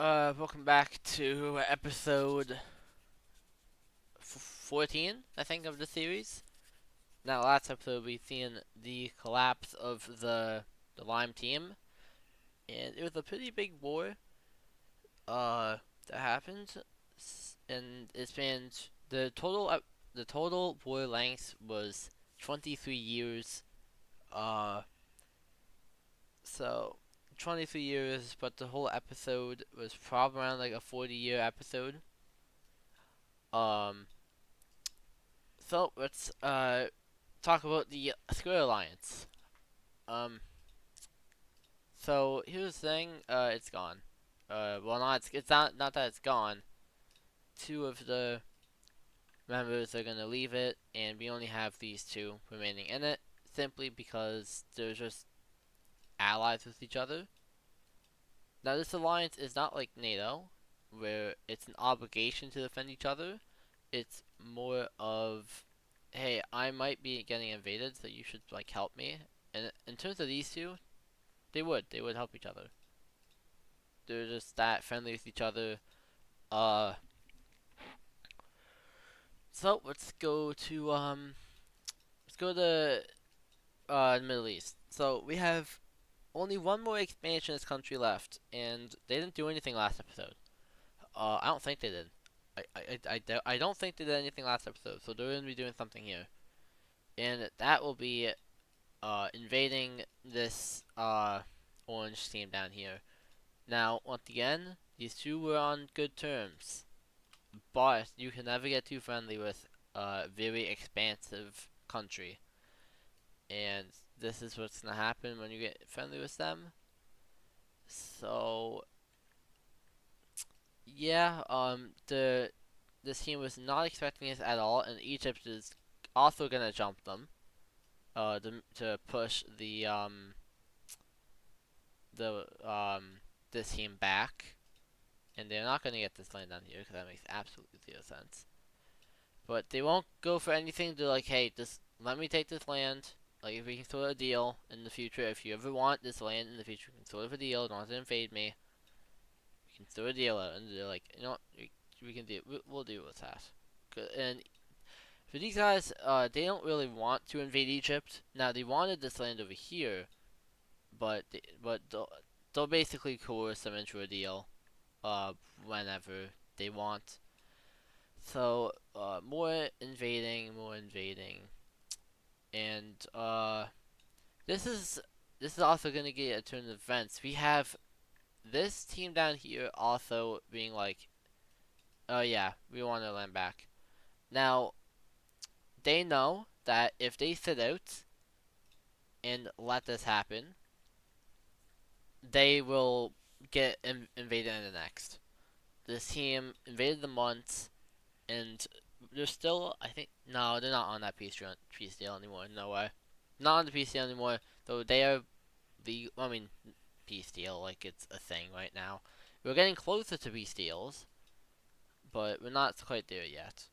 Welcome back to episode 14, I think, of the series. Now, last episode we seen the collapse of the Lime team, and it was a pretty big war. That happened, and it spanned the total war length was 23 years. Uh, so 23 years, but the whole episode was probably around like a 40-year episode. Um, So let's talk about the Square Alliance. Um, so here's the thing. It's gone. Well, it's not that it's gone. Two of the members are gonna leave it, and we only have these two remaining in it, simply because they're just allies with each other. Now, this alliance is not like NATO, where it's an obligation to defend each other. It's more of, hey, I might be getting invaded, so you should like help me. And in terms of these two, they would help each other. They're just that friendly with each other. Uh, so let's go to the Middle East. So we have only one more expansion in this country left, and they didn't do anything last episode. I don't think they did. I don't think they did anything last episode, so they're gonna be doing something here, and that will be invading this orange team down here. Now, once again, these two were on good terms, but you can never get too friendly with a very expansive country, and this is what's gonna happen when you get friendly with them. So yeah, the this team was not expecting this at all, and Egypt is also gonna jump them, to push the this team back, and they're not gonna get this land down here because that makes absolutely zero sense. But they won't go for anything. They're like, hey, just let me take this land. Like, if we can sort of a deal in the future, if you ever want this land in the future, we can sort of a deal. Don't have to invade me. We can sort of a deal out. And they're like, you know what? We can do. We'll deal with that. And for these guys, they don't really want to invade Egypt. Now, they wanted this land over here, but they'll basically coerce them into a deal, whenever they want. So, more invading, and this is also gonna get a turn of events. We have this team down here also being like, oh yeah, we want our land back. Now they know that if they sit out and let this happen, they will get invaded in the next. This team invaded them once, and they're still, I think, no, they're not on that peace deal anymore. No way, not on the peace deal anymore. Though they are I mean, peace deal like it's a thing right now. We're getting closer to peace deals, but we're not quite there yet.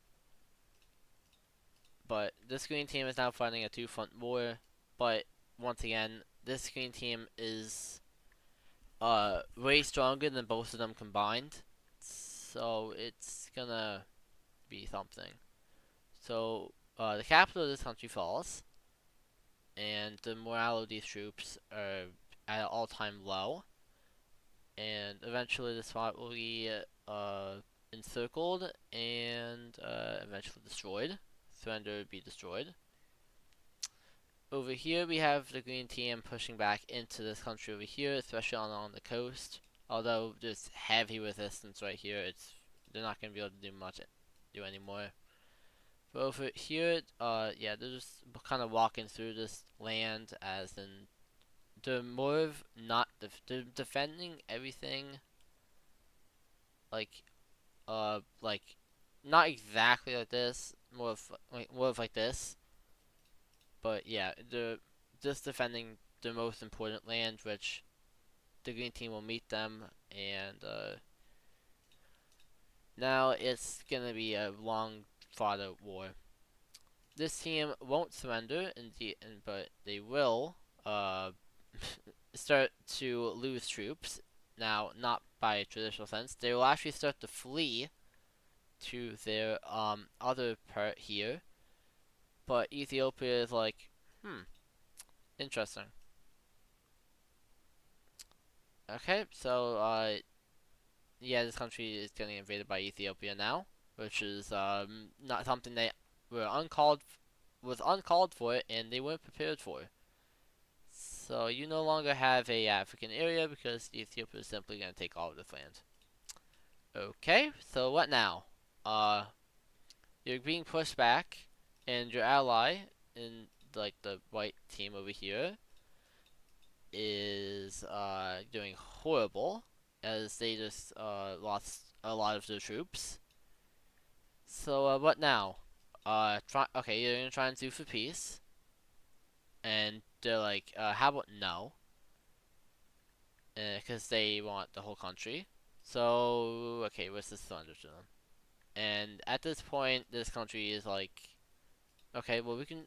But this green team is now fighting a two-front war. But once again, this green team is way stronger than both of them combined. So it's gonna be something. So the capital of this country falls, and the morale of these troops are at an all-time low. And eventually, the spot will be encircled and eventually destroyed. Surrender would be destroyed. Over here, we have the green team pushing back into this country over here, especially along the coast. Although there's heavy resistance right here, they're not gonna be able to do anymore. But over here, yeah, they're just kind of walking through this land, as in they're more of not they're defending everything, like like not exactly like this, more of like this. But yeah, they're just defending the most important land, which the green team will meet them, and now it's gonna be a long fought out war. This team won't surrender, but they will start to lose troops. Now, not by a traditional sense. They will actually start to flee to their other part here. But Ethiopia is like, interesting. Okay, so yeah, this country is getting invaded by Ethiopia now, which is not something they were was uncalled for, and they weren't prepared for. So you no longer have a African area because Ethiopia is simply going to take all of this land. Okay, so what now? Uh, you're being pushed back, and your ally in like the white team over here is doing horrible as they just lost a lot of their troops. So what now? Okay, you're gonna try and sue for peace, and they're like, how about no? Because they want the whole country. So okay, what's this thunder to them? And at this point, this country is like, okay, well we can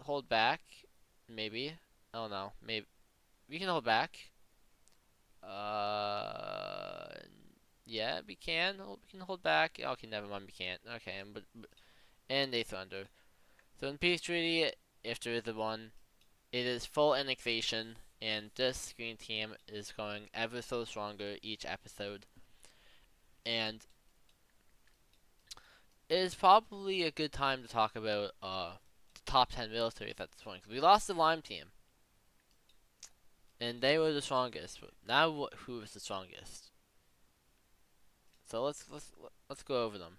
hold back, maybe. I don't know, maybe we can hold back. Uh, yeah, we can. We can hold back. Okay, never mind, we can't. Okay, and they thunder. So in peace treaty, if there is a one, it is full annexation, and this green team is going ever so stronger each episode. And it is probably a good time to talk about the top 10 militaries at this point. 'Cause we lost the Lime team, and they were the strongest. But now who is the strongest? So let's go over them.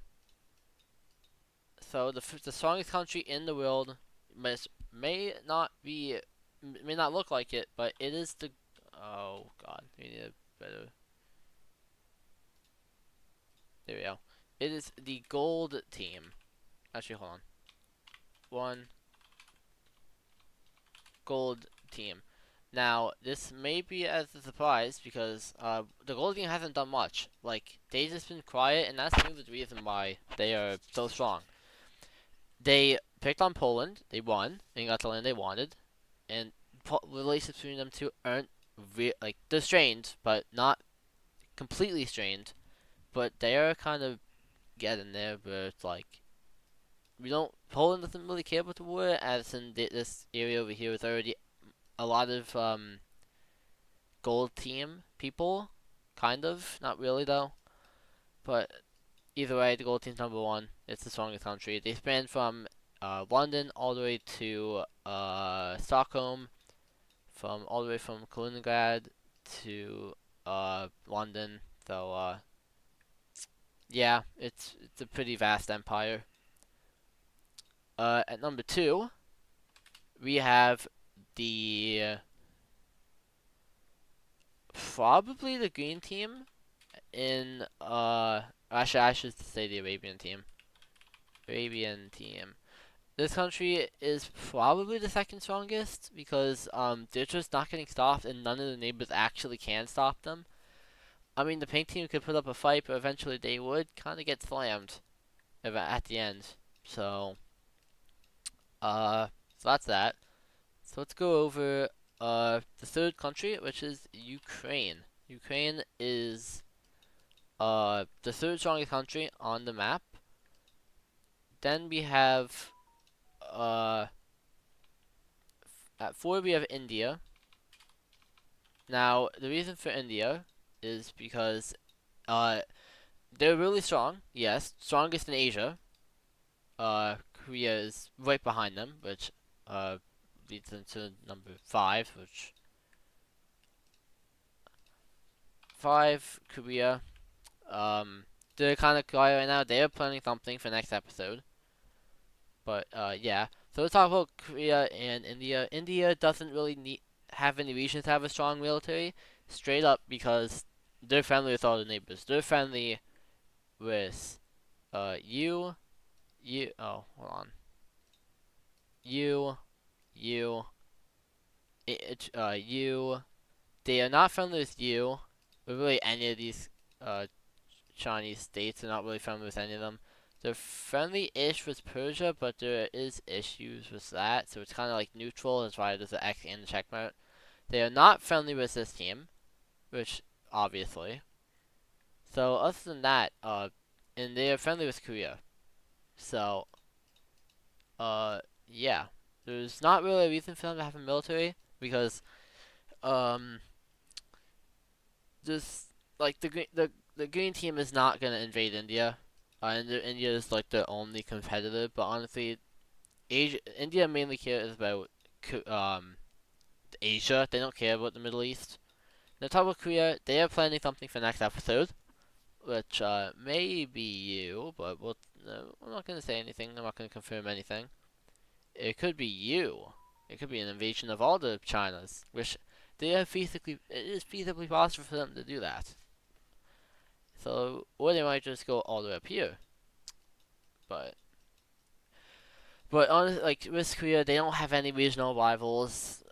So the strongest country in the world may not be may not look like it, but it is the oh god, we need a better. There we go. It is the gold team. Actually, hold on. One gold team. Now, this may be as a surprise because the gold team hasn't done much. Like, they just been quiet, and that's maybe the reason why they are so strong. They picked on Poland, they won, and got the land they wanted, and relations between them two aren't like, they're strained, but not completely strained. But they are kind of getting there, where it's like, we don't. Poland doesn't really care about the war, as in this area over here is already a lot of gold team people, kind of, not really though. But either way, the gold team's number one. It's the strongest country. They span from London all the way to Stockholm, from all the way from Kaliningrad to London. So yeah, it's a pretty vast empire. At number two, we have the probably the green team in actually I should say the Arabian team. Arabian team. This country is probably the second strongest because they're just not getting stopped and none of the neighbors actually can stop them. I mean the pink team could put up a fight, but eventually they would kind of get slammed at the end. So so that's that. So let's go over the third country, which is Ukraine. Ukraine is the third strongest country on the map. Then we have uh at four we have India. Now the reason for India is because uh they're really strong. Yes, strongest in Asia. Korea is right behind them, which leads into number five, which five Korea. They're kind of quiet right now. They are planning something for next episode. But yeah. So let's talk about Korea and India. India doesn't really have any reason to have a strong military, straight up because they're friendly with all the neighbors. They're friendly with you. Oh, hold on. You, you, you. They are not friendly with you. With really any of these uh Chinese states. Are not really friendly with any of them. They're friendly-ish with Persia, but there is issues with that, so it's kind of like neutral. That's why there's an X and a check mark. They are not friendly with this team, which obviously. So other than that, and they are friendly with Korea. So, uh, yeah, there's not really a reason for them to have a military because, um, just like the green team is not gonna invade India. And India is like their only competitor, but honestly, India mainly cares about Asia. They don't care about the Middle East. Now, talk about Korea. They are planning something for next episode, which may be you, but I'm not gonna say anything. I'm not gonna confirm anything. It could be you. It could be an invasion of all the Chinas, which they are feasibly. It is feasibly possible for them to do that. So, or they might just go all the way up here. But honestly, like with Korea, they don't have any regional rivals.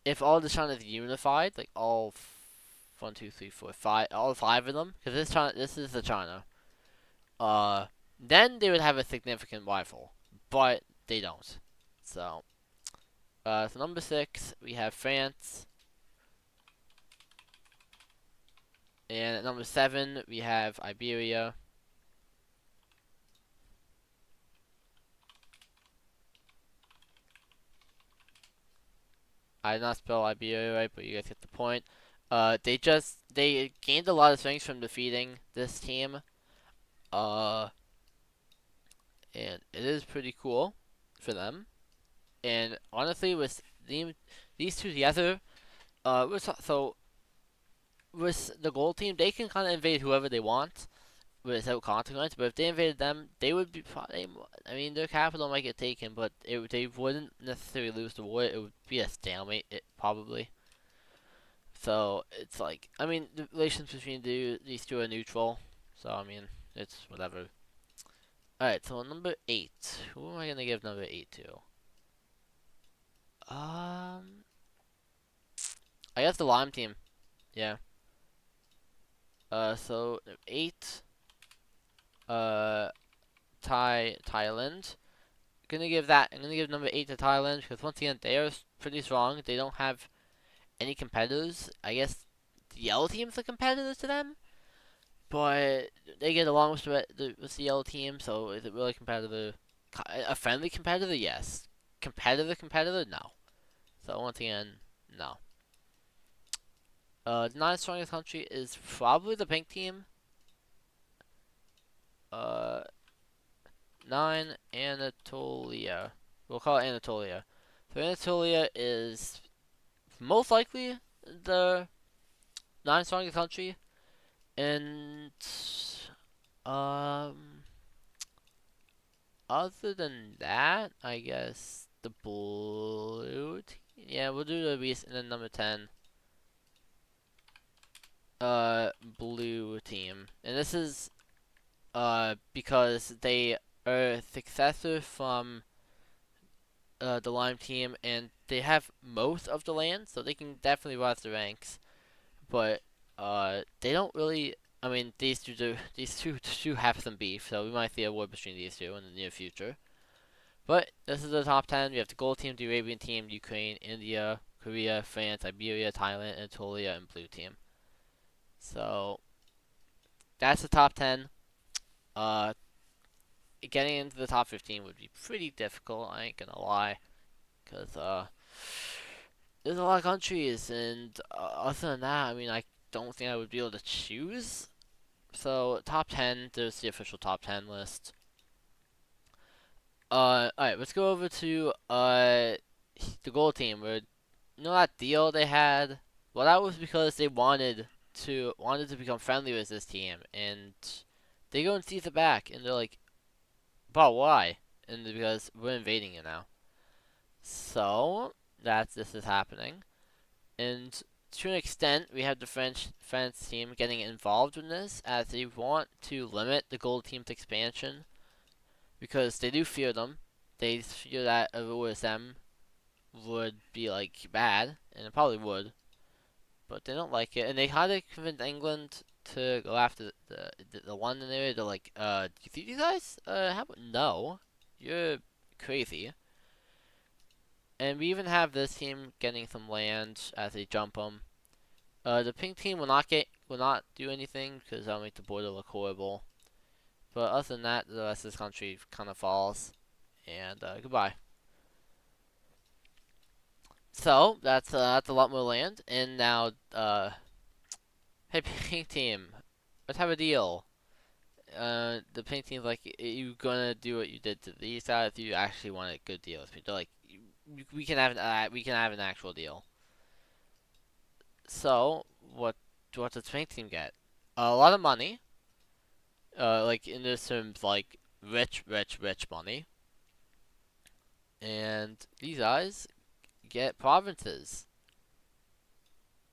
If all the China's unified, like all 1, 2, 3, 4, 5, all 5 of them, because this is the China. Uh, then they would have a significant rival, but they don't. So, so number 6 we have France, and at number 7 we have Iberia. I did not spell Iberia right, but you guys get the point. They gained a lot of strength from defeating this team. Uh, and it is pretty cool for them. And honestly, with these two together, so with the gold team, they can kind of invade whoever they want without consequence. But if they invaded them, they would be probably. I mean, their capital might get taken, but they wouldn't necessarily lose the war. It would be a stalemate, probably. So it's like, I mean, the relations between these two are neutral. So I mean, it's whatever. All right, so number 8. Who am I gonna give number 8 to? I guess the Lime team. Yeah. So 8. Uh, Thailand. I'm gonna give number 8 to Thailand because once again they are pretty strong. They don't have any competitors. I guess the yellow team's a competitor to them, but they get along with the yellow team. So is it really competitive? A friendly competitor? Yes. Competitor? No. So once again, no. The ninth strongest country is probably the pink team. Uh, 9, Anatolia. We'll call it Anatolia. So Anatolia is most likely the ninth strongest country, and um, other than that, I guess the blue team. Yeah, we'll do the beast and then number 10. Blue team, and this is because they are a successor from the Lime team, and they have most of the land, so they can definitely rise the ranks. But they don't really. I mean, these two do have some beef, so we might see a war between these two in the near future. But this is the top 10. We have the gold team, the Arabian team, Ukraine, India, Korea, France, Iberia, Thailand, Anatolia, and blue team. So that's the top 10. Uh, Getting into the top 15 would be pretty difficult. I ain't gonna lie, because there's a lot of countries, and other than that, I mean, I don't think I would be able to choose. So top 10, there's the official top 10 list. Alright, let's go over to the gold team. Where you know that deal they had? Well, that was because they wanted to become friendly with this team, and they go and seize it back, and they're like, "But why?" And because we're invading you now. So this is happening, and to an extent, we have the France team getting involved in this as they want to limit the gold team's expansion because they do fear them. They fear that if it was them would be like bad, and it probably would, but they don't like it, and they had to convince England to go after the London area. They're like, do you see these guys? How about no? You're crazy. And we even have this team getting some land as they jump them. The pink team will not do anything because that'll make the border look horrible. But other than that, the rest of this country kind of falls. And goodbye. So that's a lot more land. And now hey pink team, let's have a deal. The pink team's like, you gonna do what you did to these guys if you actually want a good deal with me. They're like, we can have an actual deal. So what does pink team get? A lot of money. Like in this terms, like rich money. And these guys get provinces.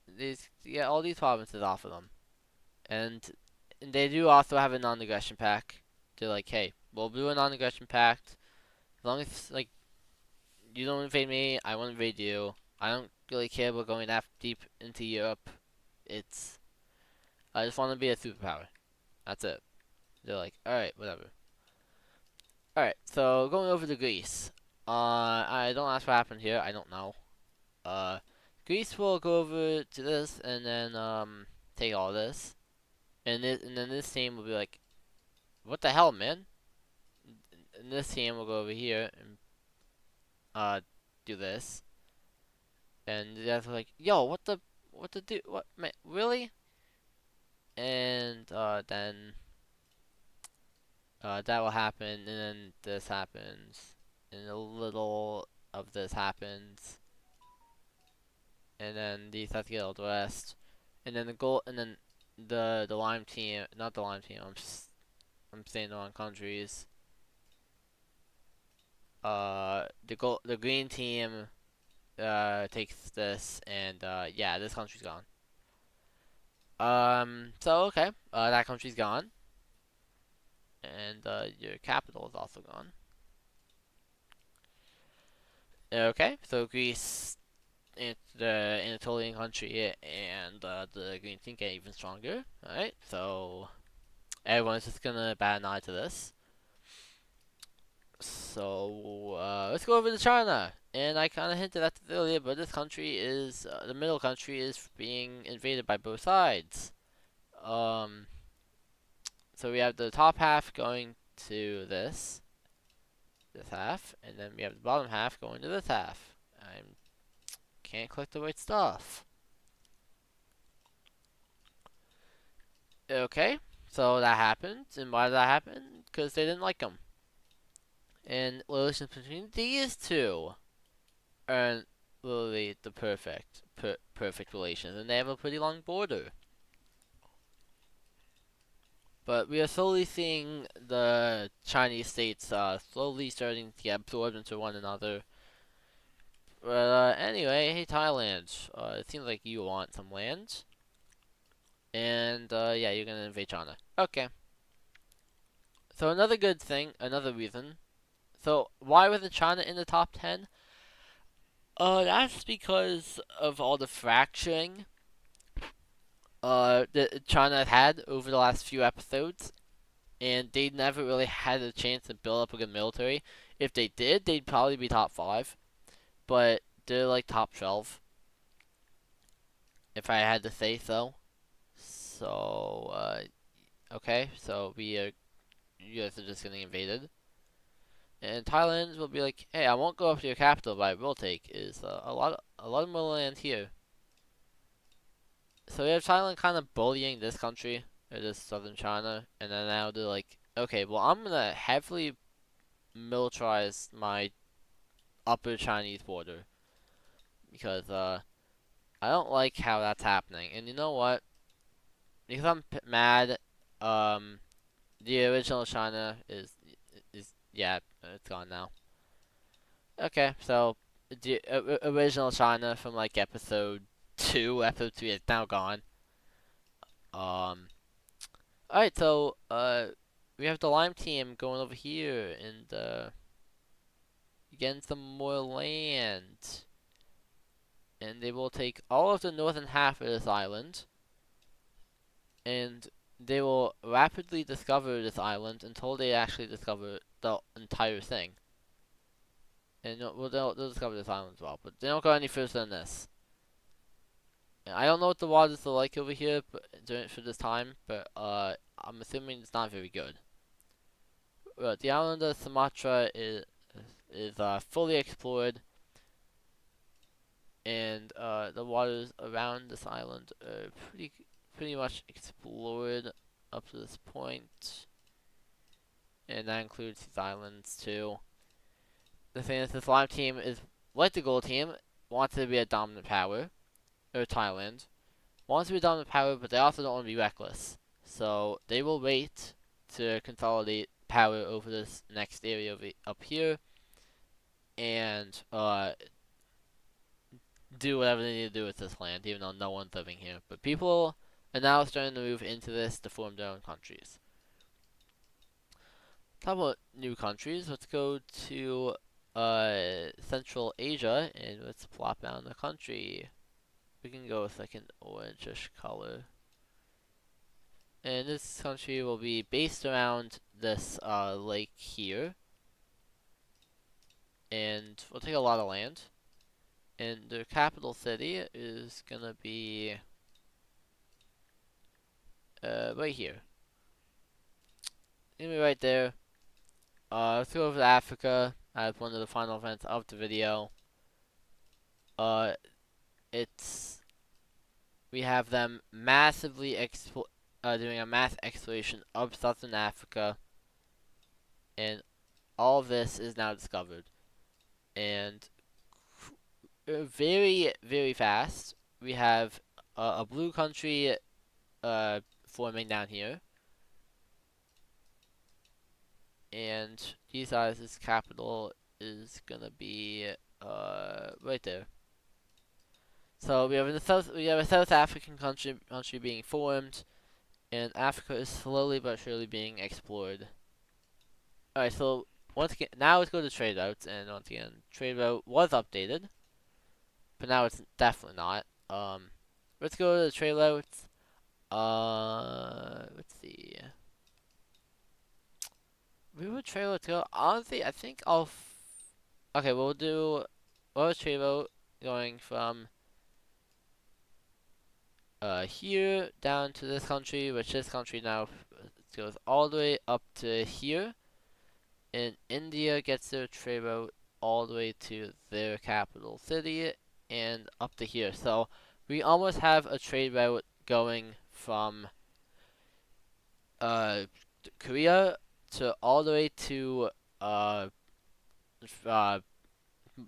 These get all these provinces off of them. And they do also have a non-aggression pact. They're like, hey, we'll do a non-aggression pact as long as like you don't invade me, I won't invade you. I don't really care about going that deep into Europe. It's I just want to be a superpower. That's it. They're like, all right, whatever. All right, so going over to Greece. I don't ask what happened here. I don't know. Uh, Greece will go over to this and then take all this, and then this team will be like, what the hell, man? And this team will go over here and do this, and the guys are like, yo, what the do, what, man, really? And then that will happen, and then this happens, and a little of this happens, and then these have to get all the rest, and then the goal, and then the lime team, not the lime team. I'm saying the wrong countries. The green team takes this, and yeah, this country's gone. So okay, that country's gone, and your capital is also gone. Okay, so Greece, the Anatolian country, and the green team get even stronger. All right, so everyone's just gonna bat an eye to this. So let's go over to China. And I kind of hinted at this earlier, but this country is the middle country is being invaded by both sides. Um, so we have the top half going to this half, and then we have the bottom half going to this half. I can't click the right stuff. Okay, so that happened, and why did that happen? Because they didn't like them. And relations between these two are literally the perfect relations, and they have a pretty long border. But we are slowly seeing the Chinese states slowly starting to get absorbed into one another. But anyway, hey Thailand, it seems like you want some land, and yeah, you're gonna invade China. Okay. So another good thing, another reason. So why wasn't China in the top 10? That's because of all the fracturing that China had over the last few episodes, and they never really had a chance to build up a good military. If they did, they'd probably be top 5, but they're like top 12, if I had to say so. So, okay, so you guys are just getting invaded. And Thailand will be like, hey, I won't go up to your capital, but I will take is a lot of more land here. So we have Thailand kind of bullying this country, or this southern China, and then now they're like, okay, well I'm gonna heavily militarize my upper Chinese border because I don't like how that's happening. And you know what? Because I'm mad, um, the original China is yeah, it's gone now. Okay, so the original China from like episode 2 is now gone. Um, all right, so we have the Lime team going over here and getting some more land, and they will take all of the northern half of this island, and they will rapidly discover this island until they actually discover the entire thing. And well, they'll discover this island as well, but they don't go any further than this. I don't know what the waters are like over here, but during for this time, but I'm assuming it's not very good. The island of Sumatra is fully explored, and the waters around this island are pretty much explored up to this point, and that includes these islands too. The thing is, this Lime team is like the Gold team, wants to be a dominant power, or Thailand wants to be dominant power, but they also don't want to be reckless. So they will wait to consolidate power over this next area up here, and do whatever they need to do with this land, even though no one's living here. But people are now starting to move into this to form their own countries. Talk about new countries. Let's go to Central Asia and let's plop down the country. We can go with like an orangish color. And this country will be based around this lake here. And we'll take a lot of land. And their capital city is gonna be right here. Gonna be right there. Let's go over to Africa as one of the final events of the video. Uh, it's we have them massively doing a mass exploration of southern Africa, and all of this is now discovered. And very very fast, we have a blue country forming down here, and Giza's capital is gonna be right there. So we have a South African country being formed, and Africa is slowly but surely being explored. All right, so once again, now let's go to trade routes, and once again, trade route was updated, but now it's definitely not. Let's go to the trade routes. Let's see. We would trade route go. Honestly, I think okay, we'll trade route going from here down to this country, which this country now goes all the way up to here, and India gets their trade route all the way to their capital city and up to here. So we almost have a trade route going from uh, Korea to all the way to uh, uh,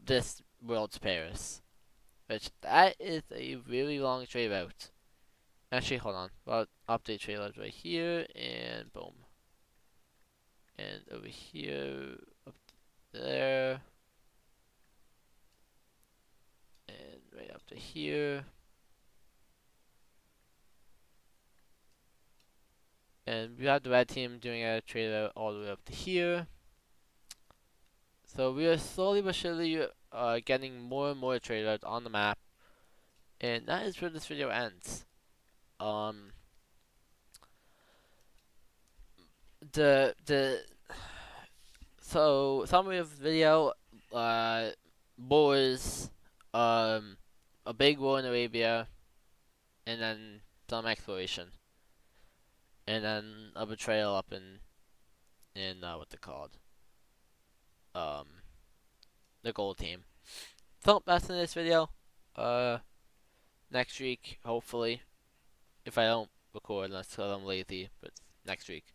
this world's Paris, which that is a really long trade route. Actually, hold on. Well, update trade route right here, and boom. And over here, up there, and right up to here. And we have the red team doing a trade route all the way up to here. So we are slowly but surely getting more and more trade routes on the map. And that is where this video ends. Um, the so summary of the video, wars, a big war in Arabia, and then some exploration, and then a betrayal up in what they called, um, the gold team. So that's in this video. Uh, Next week, hopefully, if I don't record unless I'm lazy, but next week.